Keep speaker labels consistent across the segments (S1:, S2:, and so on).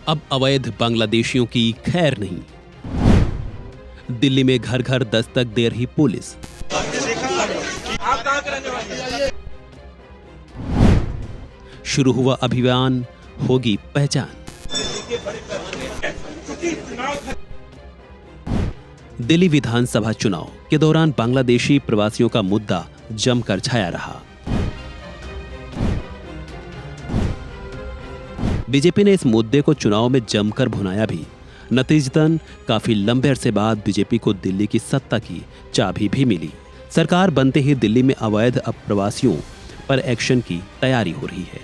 S1: अब अवैध बांग्लादेशियों की खैर नहीं। दिल्ली में घर घर दस्तक दे रही पुलिस। शुरू हुआ अभियान, होगी पहचान। दिल्ली विधानसभा चुनाव के दौरान बांग्लादेशी प्रवासियों का मुद्दा जमकर छाया रहा। बीजेपी ने इस मुद्दे को चुनाव में जमकर भुनाया भी। नतीजतन काफी लंबे अरसे बाद बीजेपी को दिल्ली की सत्ता की चाबी भी मिली। सरकार बनते ही दिल्ली में अवैध प्रवासियों पर एक्शन की तैयारी हो रही है।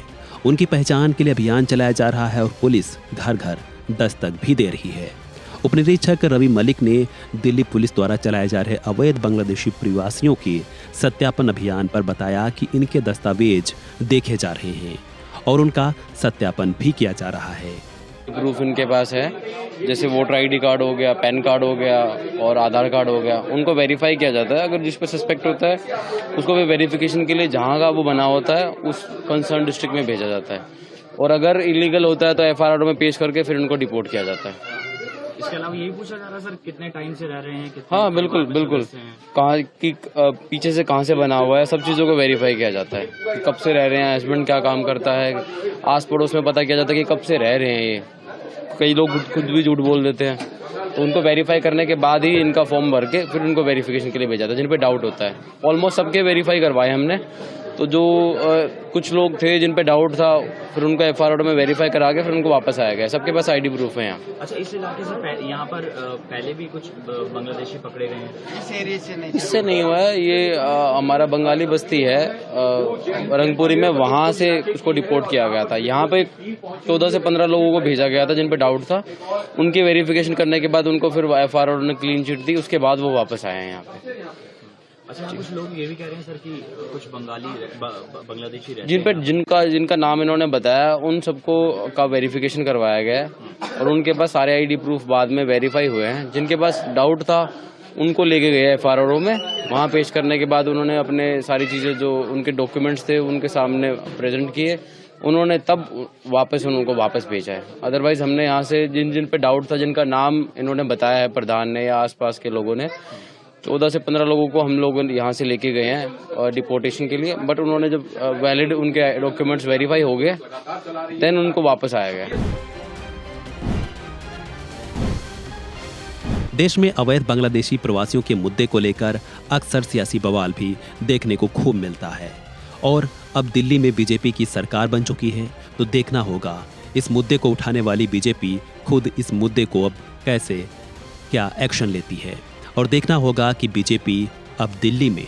S1: उनकी पहचान के लिए अभियान चलाया जा रहा है और पुलिस घर घर दस्तक भी दे रही है। उपनिरीक्षक रवि मलिक ने दिल्ली पुलिस द्वारा चलाए जा रहे अवैध बांग्लादेशी प्रवासियों के सत्यापन अभियान पर बताया कि इनके दस्तावेज देखे जा रहे हैं और उनका सत्यापन भी किया जा रहा है।
S2: प्रूफ इनके पास है, जैसे वोटर आईडी कार्ड हो गया, पैन कार्ड हो गया और आधार कार्ड हो गया, उनको वेरीफाई किया जाता है। अगर जिस पर सस्पेक्ट होता है उसको भी वेरिफिकेशन के लिए जहाँ का वो बना होता है उस कंसर्न डिस्ट्रिक्ट में भेजा जाता है, और अगर इलीगल होता है तो एफआईआर में पेश करके फिर उनको डिपोर्ट किया जाता है।
S3: इसके अलावा यही पूछा जा रहा है सर, कितने टाइम से रह रहे हैं?
S2: हाँ बिल्कुल, कहाँ की पीछे से कहाँ से बना हुआ है, सब चीज़ों को वेरीफाई किया जाता है कि कब से रह रहे हैं, हस्बैंड क्या काम करता है, आस पड़ोस में पता किया जाता है कि कब से रह रहे हैं ये। कई लोग खुद भी झूठ बोल देते हैं, तो उनको वेरीफाई करने के बाद ही इनका फॉर्म भर के फिर उनको वेरिफिकेशन के लिए भेजा जाता है जिन पे डाउट होता है। ऑलमोस्ट सबके वेरीफाई करवाए हमने, तो जो कुछ लोग थे जिन पे डाउट था फिर उनको एफआईआर में वेरीफाई करा के फिर उनको वापस आया गया। सबके पास आईडी प्रूफ है यहाँ।
S3: अच्छा, इस इलाके से यहाँ पर पहले भी कुछ बांग्लादेशी पकड़े गए हैं? इस एरिया से
S2: इससे नहीं हुआ है, ये हमारा बंगाली बस्ती है रंगपुरी में, वहाँ से उसको डिपोर्ट किया गया था। यहाँ पे 14 से 15 लोगों को भेजा गया था जिन पे डाउट था। उनकी वेरिफिकेशन करने के बाद उनको फिर एफआईआर ने क्लीन चिट दी, उसके बाद वो वापस आए हैं यहाँ पे।
S3: अच्छा, कुछ लोग ये भी कह रहे हैं सर कि कुछ बांग्लादेशी रहते
S2: जिन पे जिनका नाम इन्होंने बताया उन सबको का वेरिफिकेशन करवाया गया है और उनके पास सारे आईडी प्रूफ बाद में वेरीफाई हुए हैं। जिनके पास डाउट था उनको लेके गए एफआईआर में, वहाँ पेश करने के बाद उन्होंने अपने सारी चीज़ें जो उनके डॉक्यूमेंट्स थे उनके सामने प्रेजेंट किए, उन्होंने तब वापस उनको वापस भेजा है। अदरवाइज हमने यहाँ से जिन पे डाउट था, जिनका नाम इन्होंने बताया है प्रधान ने या आसपास के लोगों ने, 14 से 15 लोगों को हम लोग यहाँ से लेके गए हैं डिपोर्टेशन के लिए। बट उन्होंने जब वैलिड उनके डॉक्यूमेंट्स वेरीफाई हो गए देन उनको वापस आया गया।
S1: देश में अवैध बांग्लादेशी प्रवासियों के मुद्दे को लेकर अक्सर सियासी बवाल भी देखने को खूब मिलता है और अब दिल्ली में बीजेपी की सरकार बन चुकी है, तो देखना होगा इस मुद्दे को उठाने वाली बीजेपी खुद इस मुद्दे को अब कैसे क्या एक्शन लेती है, और देखना होगा कि बीजेपी अब दिल्ली में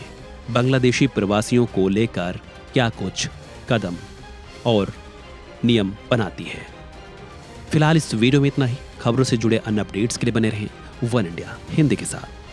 S1: बांग्लादेशी प्रवासियों को लेकर क्या कुछ कदम और नियम बनाती है। फिलहाल इस वीडियो में इतना ही। खबरों से जुड़े अन्य अपडेट्स के लिए बने रहें वन इंडिया हिंदी के साथ।